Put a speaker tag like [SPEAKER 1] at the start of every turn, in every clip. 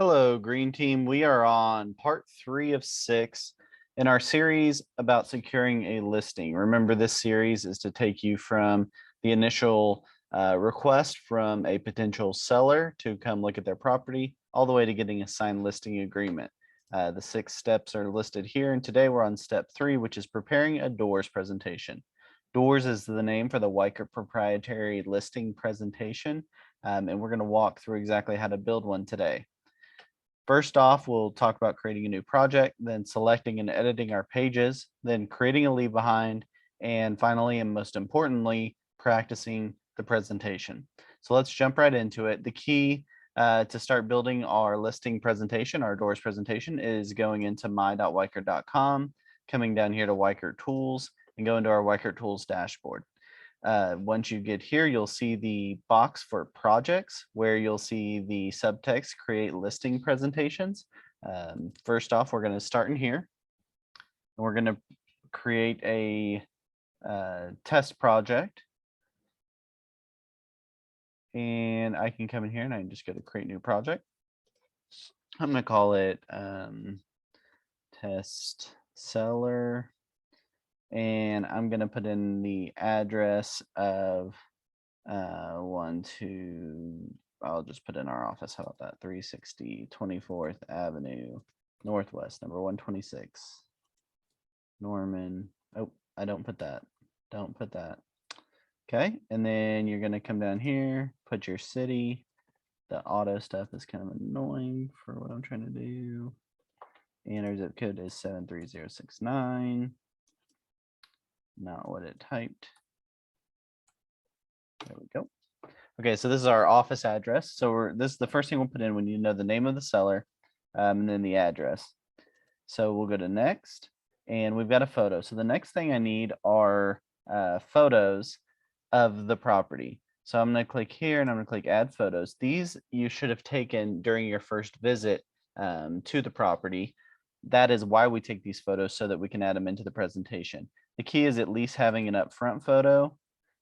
[SPEAKER 1] Hello, Green Team. We are on part 3 of 6 in our series about securing a listing. Remember, this series is to take you from the initial request from a potential seller to come look at their property, all the way to getting a signed listing agreement. The 6 steps are listed here, and today we're on step 3, which is preparing a doors presentation. Doors is the name for the Weichert proprietary listing presentation, and we're going to walk through exactly how to build one today. First off, we'll talk about creating a new project, then selecting and editing our pages, then creating a leave behind, and finally, and most importantly, practicing the presentation. So let's jump right into it. The key to start building our listing presentation, our doors presentation, is going into my.weichert.com, coming down here to Weichert Tools, and go into our Weichert Tools dashboard. Once you get here, you'll see the box for projects where you'll see the subtext create listing presentations. First off, we're going to start in here, and we're going to create a test project. And I can come in here and I can just go to create new project. I'm going to call it test seller. And I'm going to put in the address of I'll just put in our office. How about that? 360 24th Avenue Northwest, number 126, Norman. Oh, I don't put that. Don't put that. Okay, and then you're going to come down here, put your city. The auto stuff is kind of annoying for what I'm trying to do. And our zip code is 73069. Not what it typed. There we go. Okay, so this is our office address. So this is the first thing we'll put in when you know the name of the seller, and then the address. So we'll go to next, and we've got a photo. So the next thing I need are photos of the property. So I'm going to click here and I'm going to click add photos. These you should have taken during your first visit to the property. That is why we take these photos, so that we can add them into the presentation. The key is at least having an upfront photo,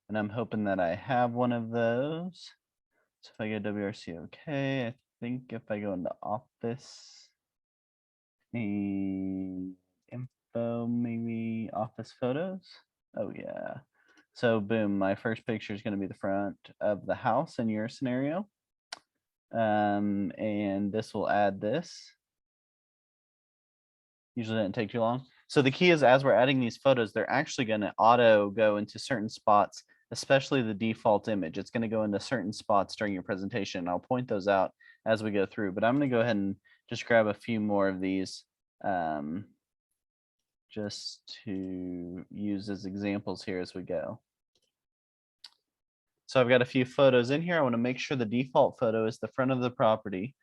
[SPEAKER 1] and I'm hoping that I have one of those. So if I go WRC OK, I think if I go into office and info, maybe office photos. Oh yeah. So boom, my first picture is going to be the front of the house in your scenario. And this will add this. Usually doesn't take too long. So the key is, as we're adding these photos, they're actually going to auto go into certain spots, especially the default image. It's going to go into certain spots during your presentation. I'll point those out as we go through, but I'm going to go ahead and just grab a few more of these just to use as examples here as we go. So I've got a few photos in here. I want to make sure the default photo is the front of the property.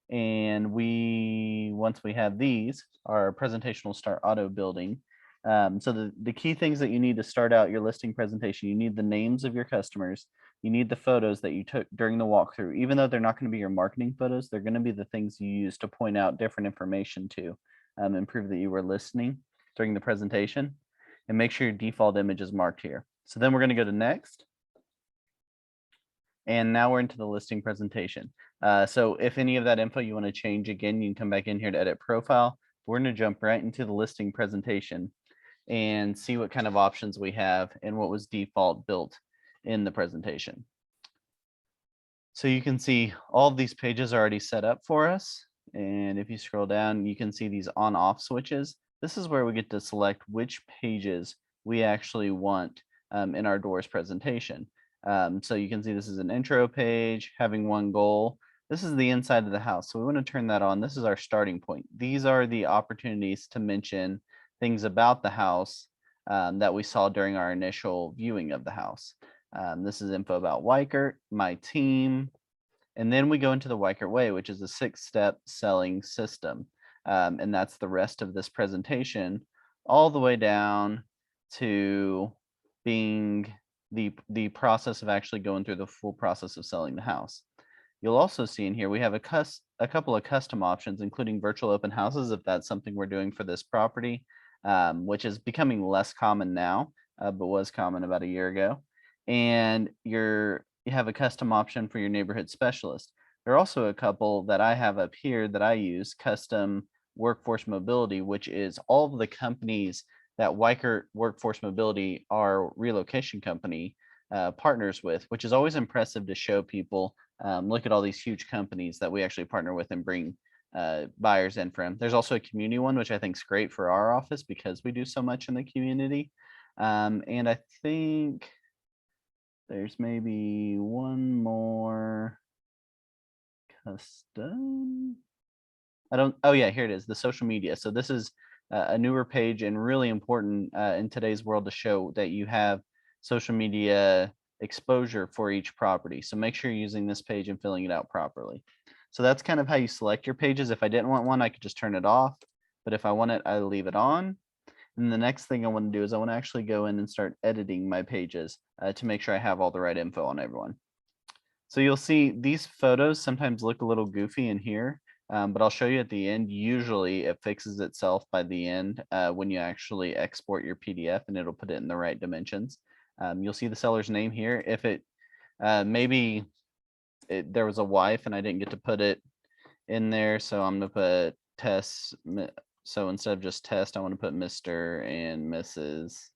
[SPEAKER 1] And once we have these, our presentation will start auto building. So the key things that you need to start out your listing presentation: you need the names of your customers, you need the photos that you took during the walkthrough. Even though they're not going to be your marketing photos, they're going to be the things you use to point out different information to and prove that you were listening during the presentation. And make sure your default image is marked here. So then we're going to go to next. And now we're into the listing presentation. So if any of that info you want to change again, you can come back in here to edit profile. We're going to jump right into the listing presentation and see what kind of options we have and what was default built in the presentation. So you can see all of these pages are already set up for us. And if you scroll down, you can see these on-off switches. This is where we get to select which pages we actually want in our doors presentation. So you can see this is an intro page, having one goal. This is the inside of the house. So we want to turn that on. This is our starting point. These are the opportunities to mention things about the house that we saw during our initial viewing of the house. This is info about Weichert, my team, and then we go into the Weichert Way, which is a 6-step selling system. And that's the rest of this presentation, all the way down to being the process of actually going through the full process of selling the house. You'll also see in here we have a couple of custom options, including virtual open houses, if that's something we're doing for this property, which is becoming less common now, but was common about a year ago. And your you have a custom option for your neighborhood specialist. There are also a couple that I have up here that I use, custom workforce mobility, which is all of the companies that Weichert Workforce Mobility, our relocation company, partners with, which is always impressive to show people. Look at all these huge companies that we actually partner with and bring buyers in from. There's also a community one, which I think is great for our office because we do so much in the community. And I think there's maybe one more custom. Oh yeah, here it is, the social media. So this is a newer page and really important in today's world to show that you have social media exposure for each property. So make sure you're using this page and filling it out properly. So that's kind of how you select your pages. If I didn't want one, I could just turn it off. But if I want it, I leave it on. And the next thing I want to do is I want to actually go in and start editing my pages to make sure I have all the right info on everyone. So you'll see these photos sometimes look a little goofy in here, but I'll show you at the end. Usually it fixes itself by the end when you actually export your PDF, and it'll put it in the right dimensions. You'll see the seller's name here. If it maybe there was a wife and I didn't get to put it in there, so I'm gonna put Tess. So instead of just test, I want to put Mr. and Mrs.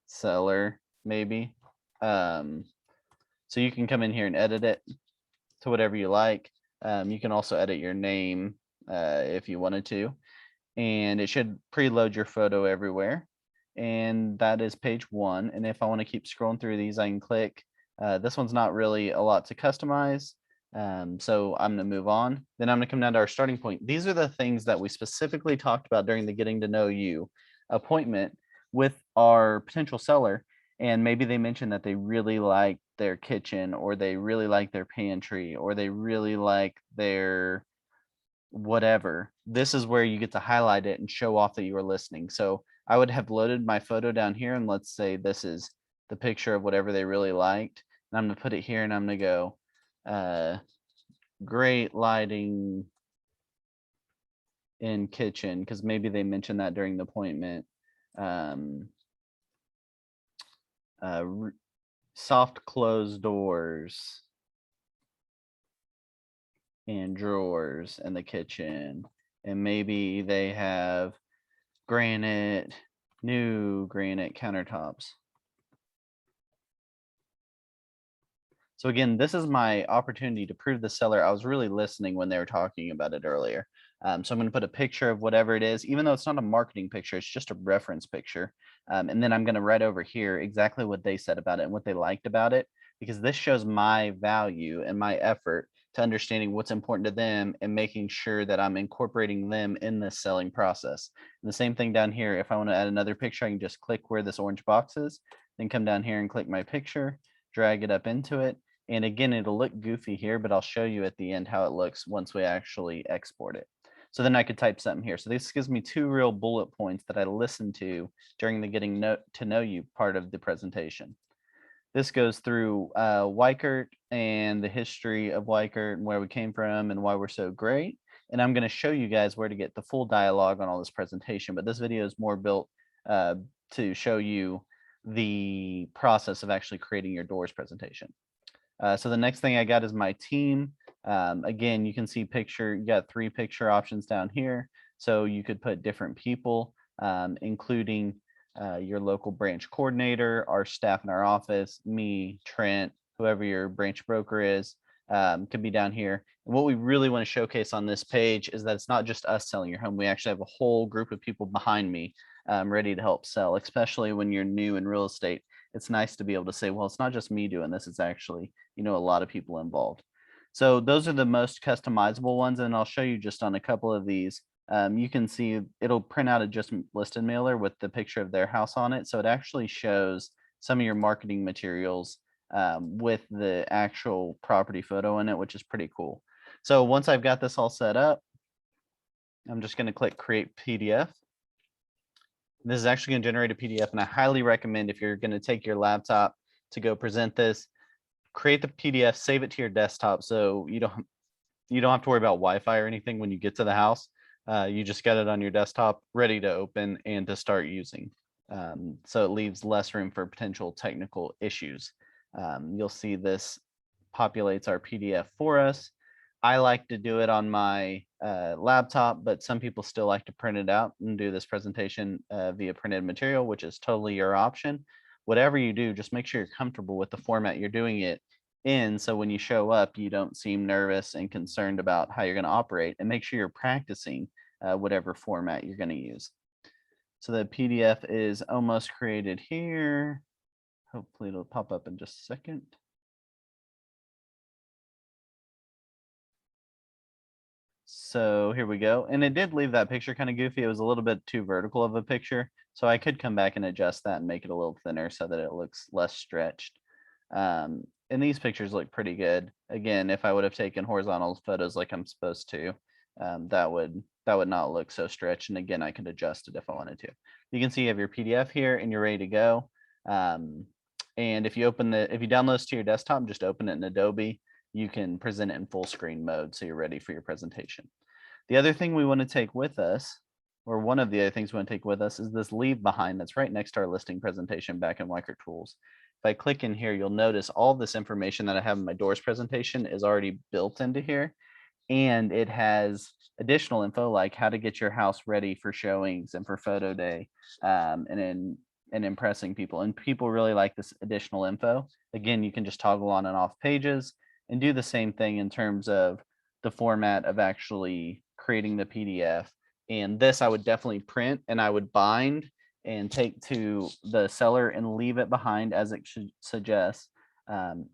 [SPEAKER 1] Seller, maybe. So you can come in here and edit it to whatever you like. You can also edit your name if you wanted to, and it should preload your photo everywhere. And that is page 1. And if I want to keep scrolling through these, I can click. This one's not really a lot to customize. So I'm going to move on. Then I'm going to come down to our starting point. These are the things that we specifically talked about during the getting to know you appointment with our potential seller. And maybe they mentioned that they really like their kitchen, or they really like their pantry, or they really like their whatever. This is where you get to highlight it and show off that you were listening. So I would have loaded my photo down here, and let's say this is the picture of whatever they really liked. And I'm going to put it here, and I'm going to go, great lighting in kitchen, because maybe they mentioned that during the appointment. Soft closed doors and drawers in the kitchen, and maybe they have new granite countertops. So again, this is my opportunity to prove the seller I was really listening when they were talking about it earlier. So I'm going to put a picture of whatever it is, even though it's not a marketing picture, it's just a reference picture. And then I'm going to write over here exactly what they said about it and what they liked about it, because this shows my value and my effort to understanding what's important to them and making sure that I'm incorporating them in this selling process. And the same thing down here, if I want to add another picture, I can just click where this orange box is, then come down here and click my picture, drag it up into it. And again, it'll look goofy here, but I'll show you at the end how it looks once we actually export it. So then I could type something here. So this gives me 2 real bullet points that I listened to during the getting to know you part of the presentation. This goes through Weichert and the history of Weichert and where we came from and why we're so great. And I'm going to show you guys where to get the full dialogue on all this presentation. But this video is more built to show you the process of actually creating your doors presentation. So the next thing I got is my team. Again, you can see you got 3 picture options down here. So you could put different people, including your local branch coordinator, our staff in our office, me, Trent, whoever your branch broker is, could be down here. And what we really want to showcase on this page is that it's not just us selling your home. We actually have a whole group of people behind me ready to help sell, especially when you're new in real estate. It's nice to be able to say, well, it's not just me doing this. It's actually, a lot of people involved. So those are the most customizable ones. And I'll show you just on a couple of these. You can see it'll print out a just listed mailer with the picture of their house on it. So it actually shows some of your marketing materials with the actual property photo in it, which is pretty cool. So once I've got this all set up, I'm just going to click create PDF. This is actually going to generate a PDF, and I highly recommend, if you're going to take your laptop to go present this, create the PDF, save it to your desktop, so you don't have to worry about Wi-Fi or anything when you get to the house. You just got it on your desktop, ready to open and to start using. So it leaves less room for potential technical issues. You'll see this populates our PDF for us. I like to do it on my laptop, but some people still like to print it out and do this presentation via printed material, which is totally your option. Whatever you do, just make sure you're comfortable with the format you're doing it in. So when you show up, you don't seem nervous and concerned about how you're going to operate, and make sure you're practicing whatever format you're going to use. So the PDF is almost created here. Hopefully it'll pop up in just a second. So here we go. And it did leave that picture kind of goofy. It was a little bit too vertical of a picture. So I could come back and adjust that and make it a little thinner so that it looks less stretched. And these pictures look pretty good. Again, if I would have taken horizontal photos like I'm supposed to, that would not look so stretched. And again, I could adjust it if I wanted to. You can see you have your PDF here and you're ready to go. And if you download this to your desktop, just open it in Adobe. You can present it in full screen mode so you're ready for your presentation. The other thing we want to take with us, or one of the other things we want to take with us, is this leave behind that's right next to our listing presentation back in Weichert Tools. If I click in here, you'll notice all this information that I have in my doors presentation is already built into here. And it has additional info like how to get your house ready for showings and for photo day, and impressing people. And people really like this additional info. Again, you can just toggle on and off pages and do the same thing in terms of the format of actually creating the PDF. And this I would definitely print and I would bind and take to the seller and leave it behind as it suggests.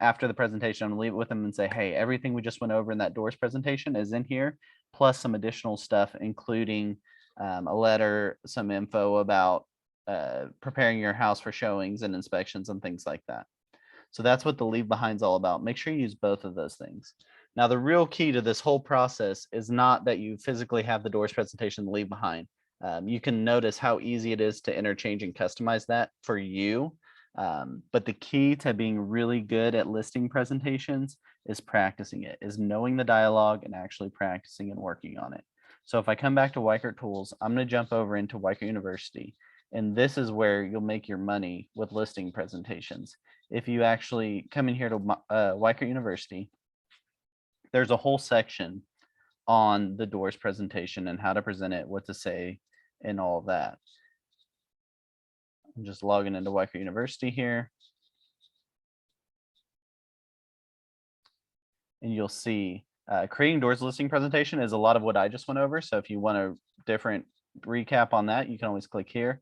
[SPEAKER 1] After the presentation, I'm gonna leave it with them and say, hey, everything we just went over in that doors presentation is in here, plus some additional stuff, including a letter, some info about preparing your house for showings and inspections and things like that. So that's what the leave behind is all about. Make sure you use both of those things. Now, the real key to this whole process is not that you physically have the doors presentation leave behind. You can notice how easy it is to interchange and customize that for you. But the key to being really good at listing presentations is practicing it, is knowing the dialogue and actually practicing and working on it. So if I come back to Weichert Tools, I'm going to jump over into Weichert University. And this is where you'll make your money with listing presentations. If you actually come in here to Weichert University, there's a whole section on the doors presentation and how to present it, what to say, and all of that. I'm just logging into Weichert University here. And you'll see creating doors listing presentation is a lot of what I just went over. So if you want a different recap on that, you can always click here.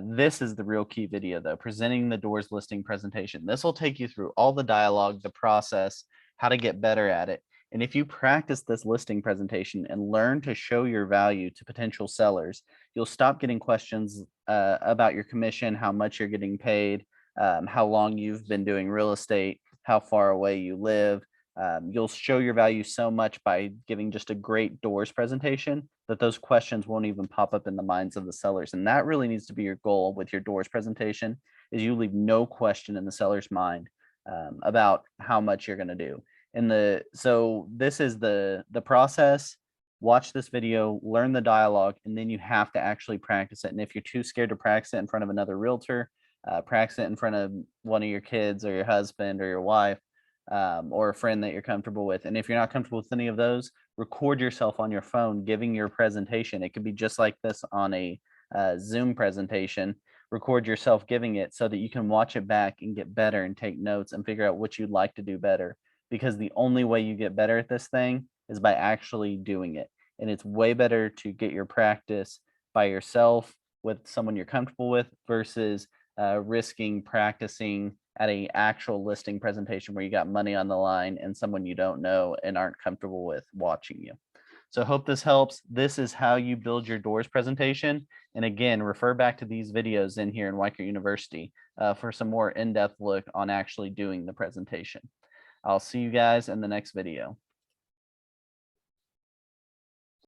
[SPEAKER 1] This is the real key video though, presenting the doors listing presentation. This will take you through all the dialogue, the process, how to get better at it. And if you practice this listing presentation and learn to show your value to potential sellers, you'll stop getting questions about your commission, how much you're getting paid, how long you've been doing real estate, how far away you live. You'll show your value so much by giving just a great doors presentation that those questions won't even pop up in the minds of the sellers. And that really needs to be your goal with your doors presentation, is you leave no question in the seller's mind about how much you're going to do. So this is the process. Watch this video, learn the dialogue, and then you have to actually practice it. And if you're too scared to practice it in front of another realtor, practice it in front of one of your kids or your husband or your wife, or a friend that you're comfortable with. And if you're not comfortable with any of those, record yourself on your phone giving your presentation. It could be just like this on a Zoom presentation. Record yourself giving it so that you can watch it back and get better and take notes and figure out what you'd like to do better. Because the only way you get better at this thing is by actually doing it. And it's way better to get your practice by yourself with someone you're comfortable with versus risking practicing at a actual listing presentation where you got money on the line and someone you don't know and aren't comfortable with watching you. So I hope this helps. This is how you build your doors presentation. And again, refer back to these videos in here in Weichert University for some more in-depth look on actually doing the presentation. I'll see you guys in the next video.